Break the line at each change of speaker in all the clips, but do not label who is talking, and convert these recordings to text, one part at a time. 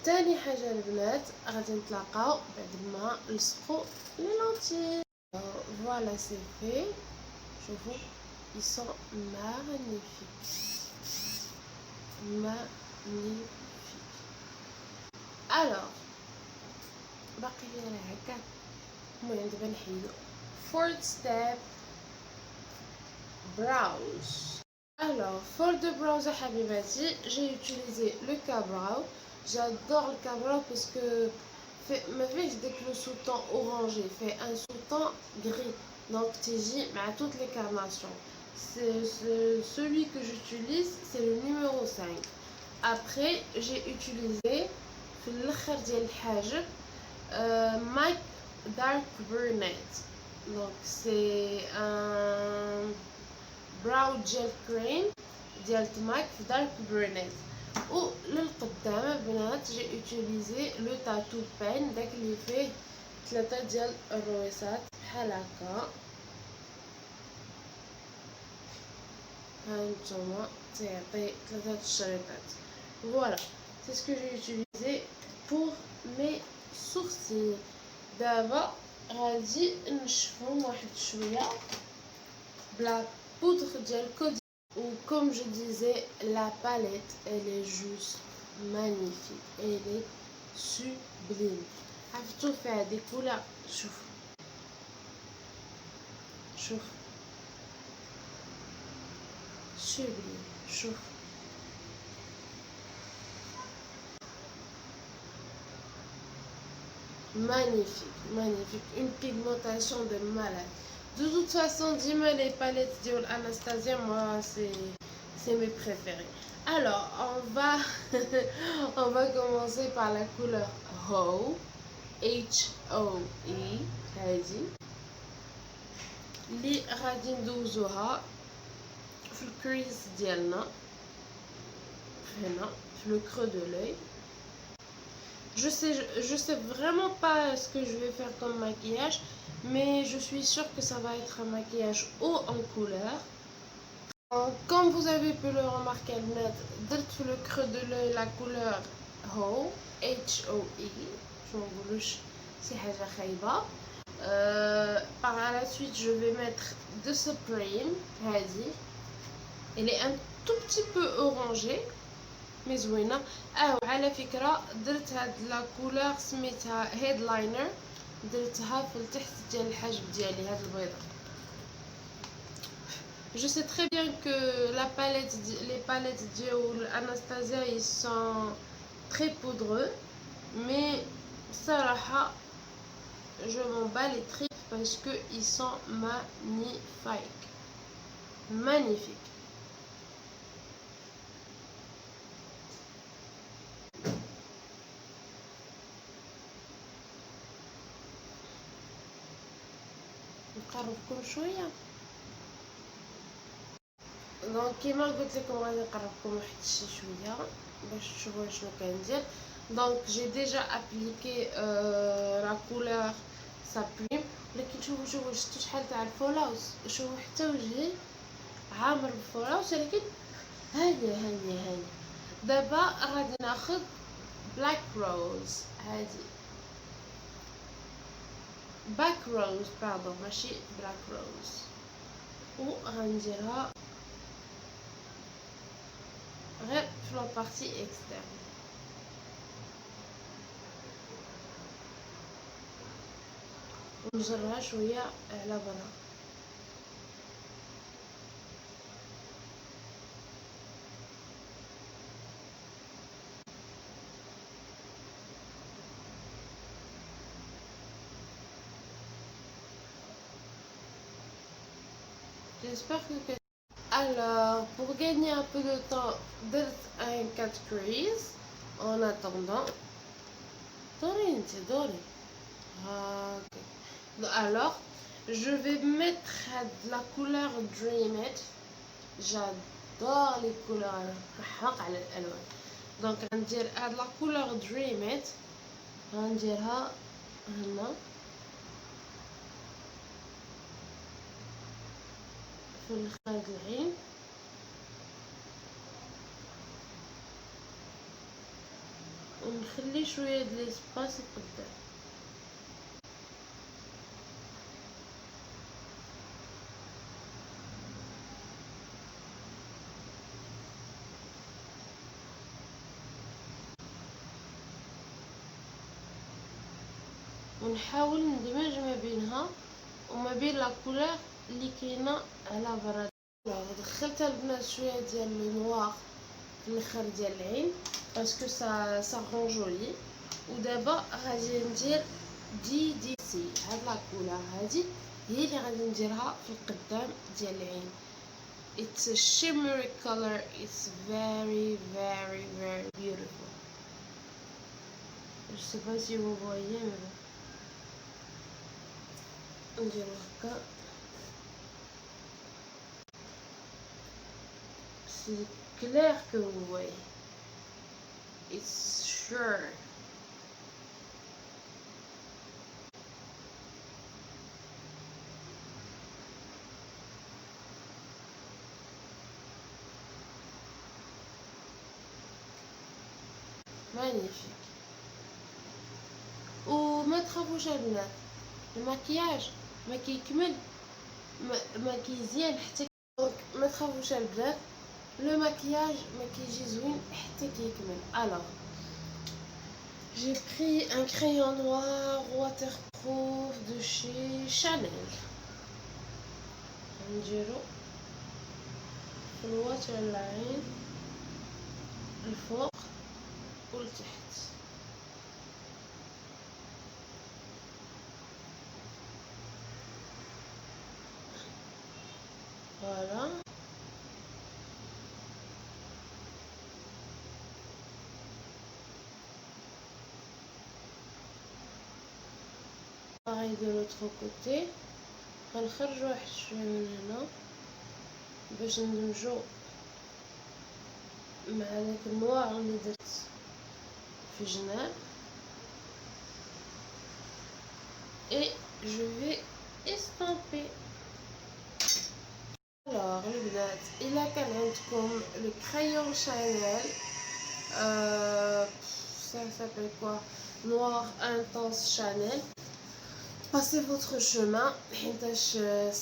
تاني حاجة البنات غادي نتلاقاو بعد ما نلصقو لي لونتي. فوالا سي في. شوفوا ils sont magnifiques magnifiques. alors باقي لي راه هكا. المهم دابا نحيدو. fourth step brows. alors for the brows حبيباتي j'ai utilisé le Ka-Brow. j'adore le Ka-Brow parce que ما فيش داك لو sous-ton orangé, fait un sous-ton gris, donc تيجي مع toutes les carnations. celui que j'utilise c'est le numéro 5. après j'ai utilisé في الاخر ديال الحاجب MAC Dark Brunette. donc c'est un brow gel cream ديال MAC Dark Brunette. و للقدام بنات جي اوتيليزي لو تاتو بين داك اللي فيه 3 ديال الرويسات بحال هكا. هانتوما تيعطي 3 الشريطات. فوالا سي سكو جي اوتيليزي بور مي سورسيل. دابا غادي نشفهم واحد شويه بلا بودر ديال كودي. ou comme je disais, la palette elle est juste magnifique, elle est sublime. عرفتو فيها دي كولور. شوف شوف sublime. شوف magnifique magnifique, une pigmentation de malade. de toute façon dis-moi les palettes de Anastasia, moi c'est mes préférés. alors on va commencer par la couleur Hoe. HOE هذه اللي غادي ندوزوها في الكريز ديالنا هنا في le creux de l'œil. je sais vraiment pas ce que je vais faire comme maquillage, mais je suis sûre que ça va être un maquillage haut en couleur. comme vous avez pu le remarquer net, درت في le creux de l'œil la couleur Hoe HOE. je m'envoulوش شي حاجه خايبه. par la suite je vais mettre de ce cream هذه. elle est un tout petit peu orangée مي زوينه. على فكره درت هاد لا كولور سميتها هيد لاينر، درتها في التحت ديال الحاجب ديالي هاد البيضه. je sais très bien que les palettes de Anastasia ils sont très poudreux, mais صراحه je m'en bats les tripes parce que ils sont magnifiques magnifiques. نقربكم شويه. دونك كيما قلت لكم غادي نقربكم واحد شي شويه باش تشوفوا شنو كندير. دونك جي ديجا ابليكي لا كولور سابليم، ولكن شوفوا شفتوا شحال تاع الفولاوس. شوفوا حتى وجهي عامر بالفولاوس، ولكن هاني دابا غادي ناخذ بلاك روز. هادي باك روز باردون ماشي بلاك روز، و غنديرها غير في لا بارتي اكسترن. ونجرها شويه على برا. j'espère que alors pour gagner un peu de temps درت un 4 crease en attendant. دوري هاكا. alors je vais mettre de la couleur Dream It. j'adore les couleurs، نحرق على الالوان. دونك غندير هاد لا كولور Dream It، غنديرها هنا في الخد العين. ونخلي شويه د ليسباس قدام. ونحاول ندمج ما بينها وما بين لا كولور اللي كاينه على برا. دخلت البنات شويه ديال لو نوار في الاخر ديال العين باسكو سا رون جولي. ودابا غادي ندير دي سي. هاد لا كولور هادي هي اللي غادي نديرها في القدام ديال العين. It's a shimmery color. It's very very very beautiful. Je sais pas si vous voyez mais bon. ندير هكا. C'est clair que vous voyez. It's sure. Magnifique. وما تخافوش البنات، المكياج ما كيكمل ما كيزيان حتى ما تخافوش البنات، لو مكياج ما كيجي زوين حتى كيكمل. alors j'ai pris un crayon noir waterproof de chez Chanel. نديرو في الوتر لاين الفوق والتحت. voilà. pareil de l'autre côté. غنخرج واحد شويه من هنا باش ندمجو مع داك النوار اللي درت في جناب. et je vais estamper. alors البنات الا كان عندكم le crayon Chanel ça s'appelle quoi, noir intense Chanel, passez votre chemin.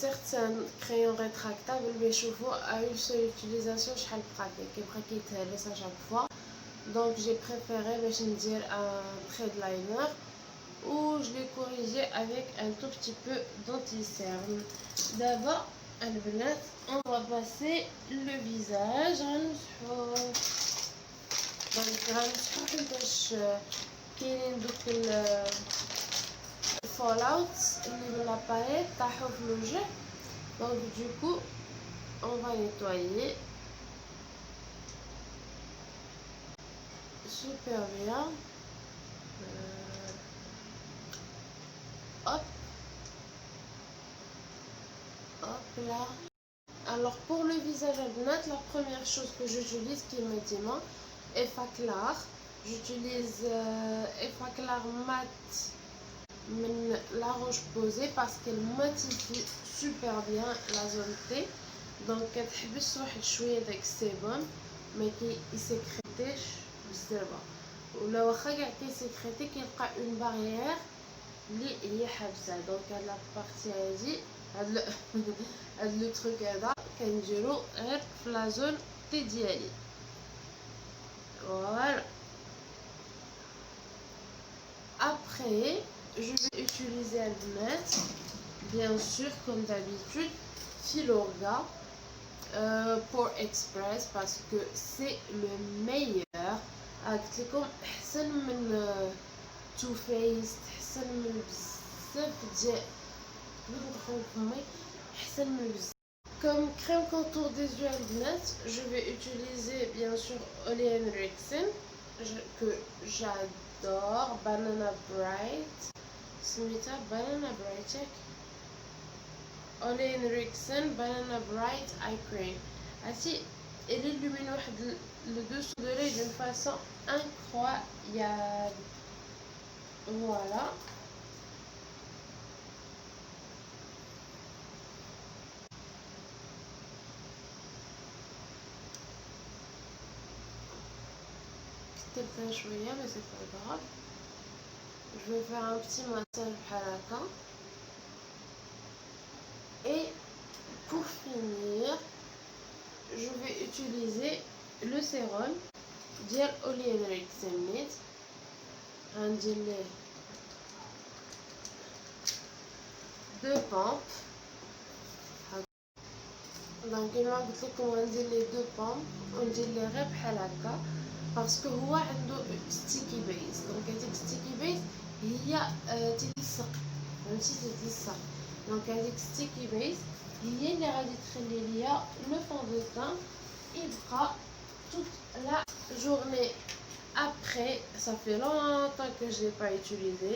certes c'est un crayon rétractable mais يشوفوا à une seule utilisation شحال pratique كيبقى كيتهرس à chaque fois. donc j'ai préféré باش ندير un trait de liner où je l'ai corrigé avec un tout petit peu d'anti-cerne. d'abord البنات on va passer le visage. غنمسحو باش كاينين دوك فول اوت اللي من لاباريت طاحو في الوجه. donc du coup on va nettoyer super bien. hop hop là. alors pour le visage البنات la première chose que j'utilise qui est médicament Effaclar. j'utilise Effaclar mat من la Roche-Posay parce qu'elle matifie super bien la zone T. donc كتحبس واحد شويه داك السيبون ما كيسكريتيش بزاف، ولا واخا كاع كيسكريتي كيلقى اون باريير اللي هي حابسه. دونك هاد لا بارتي هادي هاد لو تروك هذا كنديرو غير في لا زون تي ديالي. voilà. après je vais utiliser البنات bien sûr comme d'habitude Filorga pour express parce que c'est le meilleur. قلت لكم احسن من تو فيس، احسن من بزاف ديال ندخل فمي، احسن من بزاف. comme crème contour des yeux البنات je vais utiliser bien sûr Ole Henriksen que j'adore. Banana Bright سميتها Banana Bright ياك. Ole Henriksen Banana Bright Eye Cream. عرفتي elle illumine واحد le dessous de l'œil d'une façon incroyable. voilà. تلفها شويه mais c'est pas grave. Je vais faire un petit massage بحال هكا. Et pour finir, je vais utiliser le sérum ديال Oleaneric Semnit. غندير ليه 2 pompes. دونك كيما قلت لكم غندير ليه 2 pompes وندير ليه غير بحال هكا باسكو هو عنده ستيكي بيس. دونك هذيك ستيكي بيس هي تتلصق، فهمتي، تتلصق. دونك هذيك ستيكي بيس هي اللي غادي تخلي ليا لو فون دو تان يبقى toute la journée. Après, ça fait longtemps que je l'ai pas utilisé,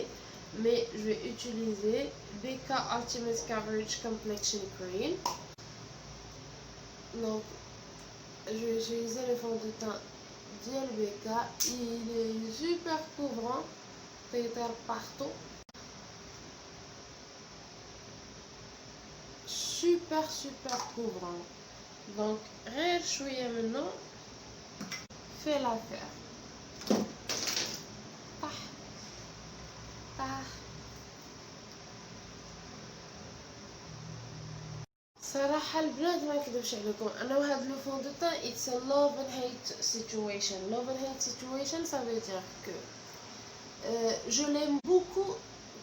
mais je vais utiliser BK Ultimate Coverage Complexion Cream. Donc, je vais utiliser le fond de teint d'Iel BK. Il est super couvrant, pétale partout. Super couvrant. Donc, rien chouïa maintenant, fait l'affaire. صراحة البنات ما نكذبش عليكم، انا وهاد لو فون دو تان it's a love and hate situation. Love and hate situation, ça veut dire que je l'aime beaucoup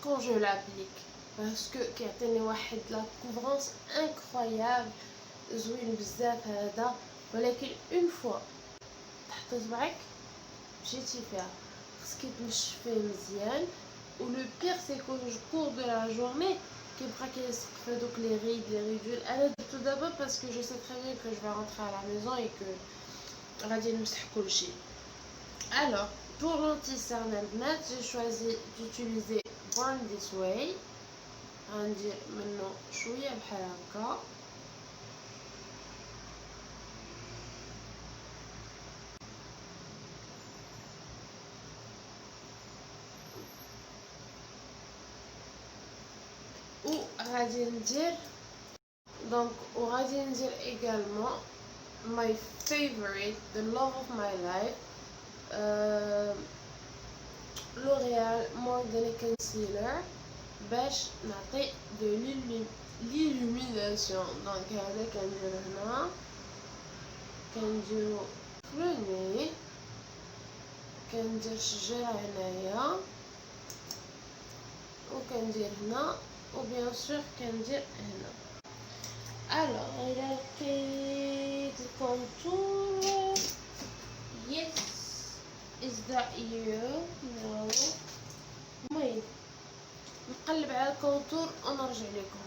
quand je l'applique parce que كيعطيني واحد la couvrance incroyable زوين بزاف هذا. ولكن une fois تحط صبعك مشيتي فيها خصك تنشف فيه مزيان. و لو بير سي كو جو كور دو لا جورني كيبقى كيلصق في هذوك لي ريدول. انا درتو دابا باسكو جو سي تري بيان كو جو في رونتري على لا ميزون اي كو غادي نمسح كلشي. Alors, pour l'anti-cerne البنات j'ai choisi d'utiliser Born This Way. غندير منه شويه بحال هكا. وغادي ندير دونك وغادي ندير également my favorite, the love of my life, L'Oréal More Than a Concealer باش نعطي de l'illumination. دونك هذا كندير هنا، كنديرو في لو ني، كندير شجره هنايا وكندير هنا وبيان سور كندير هنا. Alors, il a fait le contour. Yes, is that you? No. المهم نقلب على الكونتور ونرجع لكم.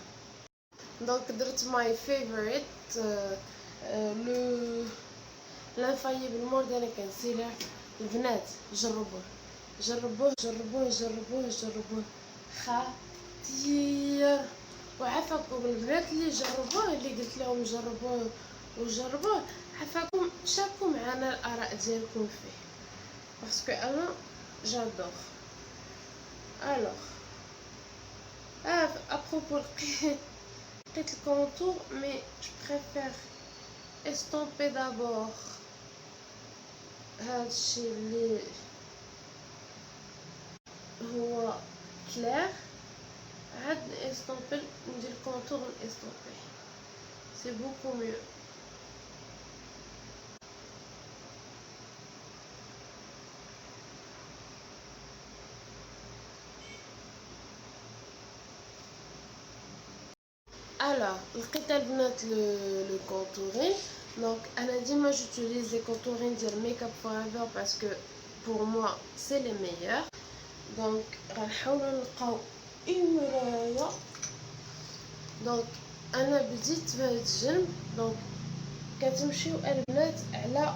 دونك درت ماي فيفوريت لو لانفايبل مور دان كونسيلر. البنات جربوه جربوه جربوه جربوه جربوه، خطير. وعافاكم البنات اللي جربوه، اللي قلت لهم جربوه وجربوه، عافاكم شاركوا معنا الاراء ديالكم فيه باسكو انا جادور. الوغ ابروبو لقيت الكونتور مي جو بريفير استومبي دابور هادشي اللي هو كلير، عاد استومبي ندير كونتور استومبي سي بوكو ميو. Alors, لقيت البنات لو كونتورين. دونك انا ديما جوتيليز لي كونتورين ديال ميك اب فورايفر باسكو بور موا سي لي ميور. دونك غنحاولوا نلقاو اون مرايه. دونك انا بديت بهاد الجنب. دونك كتمشيو البنات على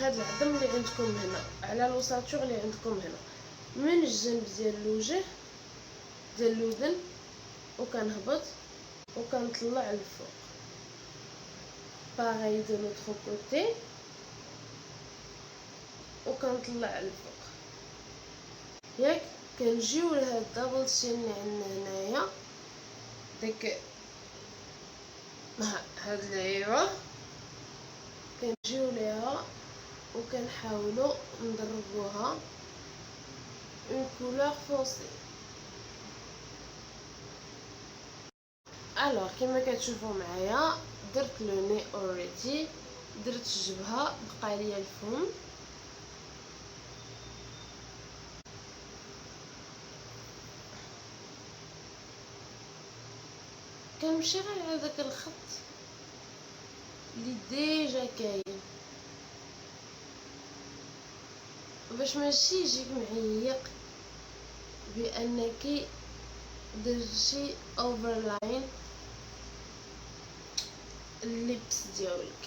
هاد العظم اللي عندكم هنا، على لوساتور اللي عندكم هنا، من الجنب ديال الوجه ديال الودن، وكنهبط وكنطلع الفوق. باغي دو لوطخ كوتي وكنطلع الفوق. ياك كنجيو لهاد دابل شين اللي عندنا هنايا، ديك هاد العيوه كنجيو ليها وكنحاولوا ندربوها اون كولور فونسي. الوغ كما كتشوفوا معايا درت لو ني اوريدي، درت الجبهه، بقى ليا الفم. كنمشي غير على داك الخط اللي ديجا كاين باش ماشي يجيك معيق بانك درتي اوفرلاين اللبس ديالك.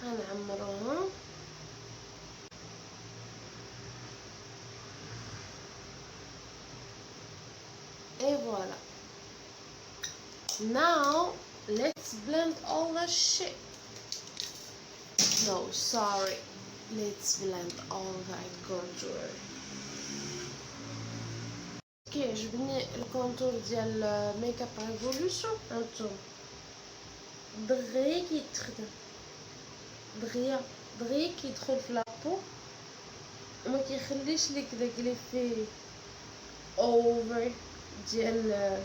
غنعمروها et voilà. Now let's blend all the shit. No, sorry. Let's blend all the contour. كيعجبني الكونتور ديال ميك اب ريفولوشن، هانتوما دغيا كيتخدم، دغيا كيدخل في لابو وما كيخليش ليك داك ليفي اوفر ديال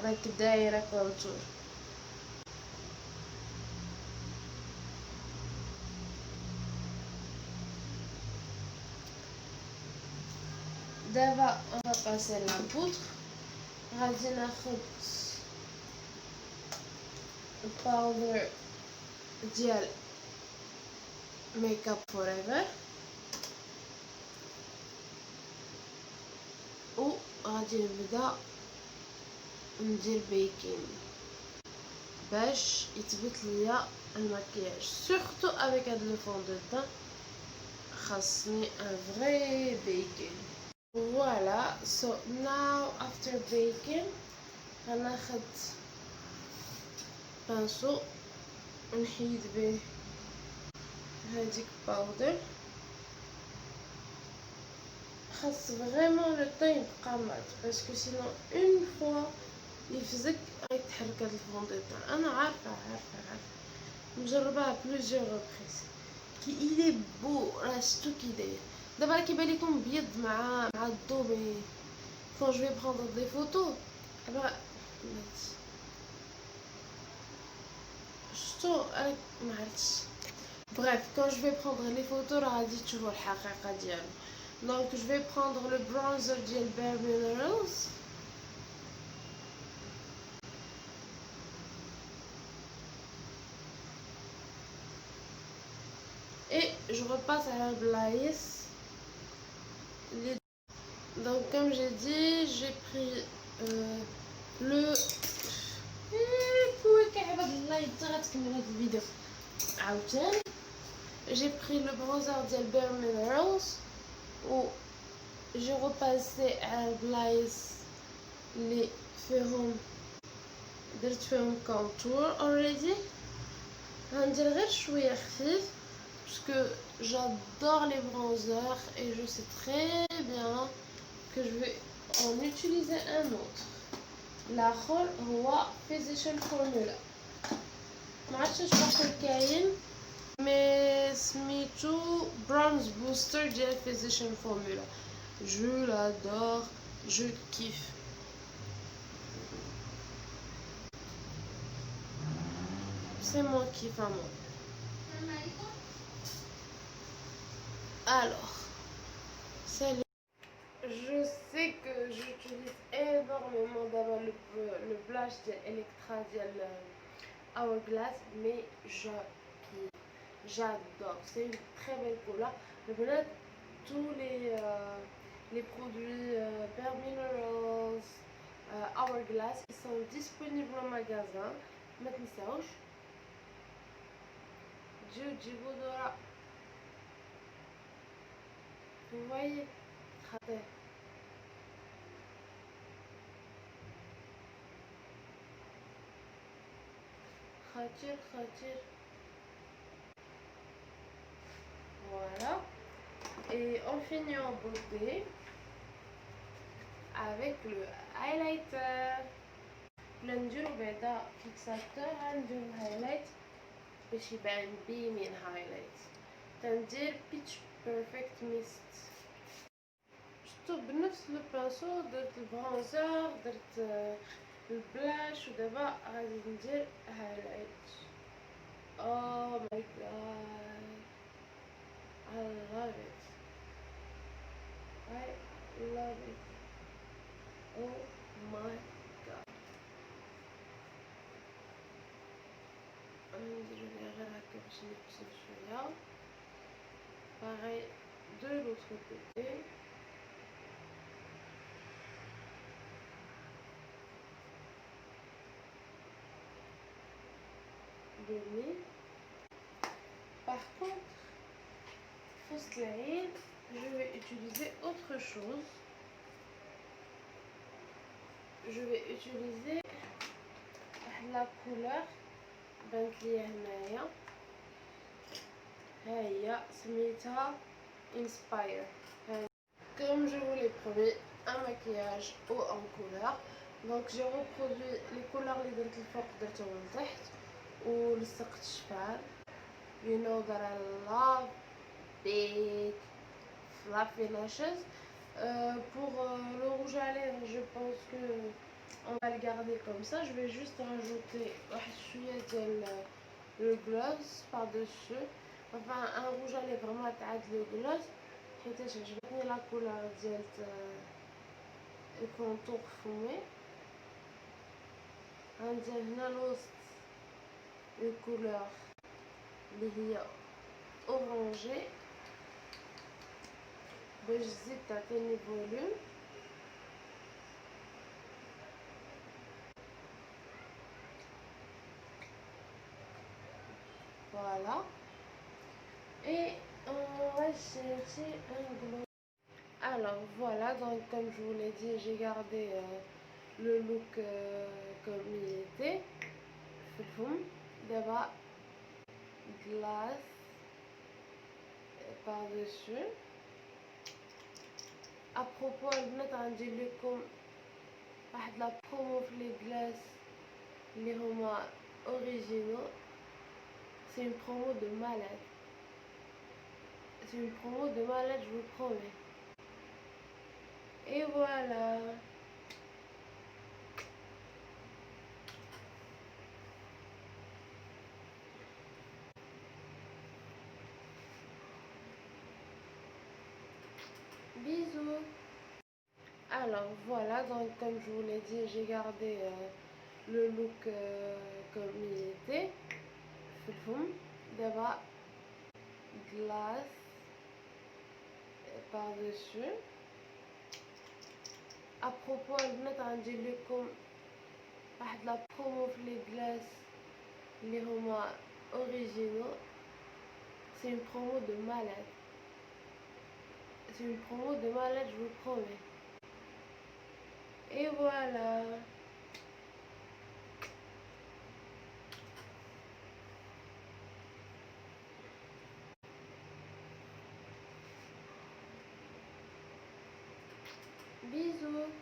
راك دايره كونتور. دابا on va passer la poudre. غادي ناخد الباودر ديال ميك اب فوريفر و غادي نبدا ندير بيكين باش يثبت ليا المكياج، سورتو افيك هاد لو فون دو تان خاصني ان فري بيكين. Voilà, so now after baking غناخد بانسو ونحيد به هاديك باودر. خاص فريمون لو طون يبقى مات باسكو سينو اون فوا يفزك غيتحرك هاد الفون دو طون. انا عارفه مجرباها بلوزيور ريبريس كي الي بو راه شتو كي داير. دابا راه كيبان لكم بيض مع الضو مي quand je vais prendre des photos شتو ما عرفتش. bref quand je vais prendre les photos راه غادي تشوفوا الحقيقه ديالو. donc je vais prendre le bronzer ديال Bare Minerals et je repasse à la balayeuse. Donc comme j'ai dit, j'ai pris le j'ai pris le bronzer de Bare Minerals ou j'ai repassé à Blaze les ferrons contour already. غندير غير شويه خفيف parce que j'adore les bronzers et je sais très bien que je vais en utiliser un autre. الاخر هو Physician Formula. معرفتش واش باقي كاين مي سميتو برونز بوستر ديال Physician Formula. Je l'adore, je kiffe. C'est mon kiff à moi. Alors, salut. Je sais que j'utilise énormément d'abord le blush de Electra de Hourglass, mais j'adore. C'est une très belle couleur. Voilà tous les produits Bare Minerals, Hourglass, ils sont disponibles au magasin. Maintenant ça hoche. Dora. Vous voyez, khatir. Voilà. Et on finit en beauté avec le highlighter. L'enduro beta fixateur, l'enduro highlight. باش يبان بيمين هايلايت. تندير بيتش بيرفكت ميست. شفتو بنفس لو بانسو درت البرونزر، درت البلاش، ودابا غادي ندير هايلايت. Oh my god, I love it. I love it. Oh my god. نديرو ليها غير هكا باش نبسل شوية. Pareil de l'autre côté. Demi. Par contre, fausse laine, je vais utiliser autre chose. Je vais utiliser la couleur بانت ليا هنايا، ها هي سميتها Inspire. Comme je vous l'ai promis, un maquillage haut en couleur. Donc j'ai reproduit les couleurs اللي درت الفوق درتهم لتحت ولصقت الشفال. You know that I love big fluffy lashes. Pour le rouge à lèvres, je pense que on va le garder comme ça. Je vais juste rajouter le gloss par dessus. Enfin un rouge à lèvres ماتعاد le gloss حيتاش عجبتني لا كولور ديال الكونتور فومي. غندير هنا الوسط الكولور اللي هي اورانجي باش تزيد تعطيني فوليوم. Voilà. Et on va chercher un gloss. Alors voilà, donc comme je vous l'ai dit, j'ai gardé le look comme il était. D'abord glace par dessus. À propos, البنات غندير لكم واحد لا برومو في لي glace اللي هما originaux. C'est une promo de malade. C'est une promo de malade, je vous promets. Et voilà. Bisous. Alors voilà, donc comme je vous l'ai dit, j'ai gardé le look comme il était. D'abord glace par dessus. À propos, البنات غندير لكم واحد لا برومو في لي glace اللي هما originaux. C'est une promo de malade. C'est une promo de malade, je vous promets. Et voilà. Bisous.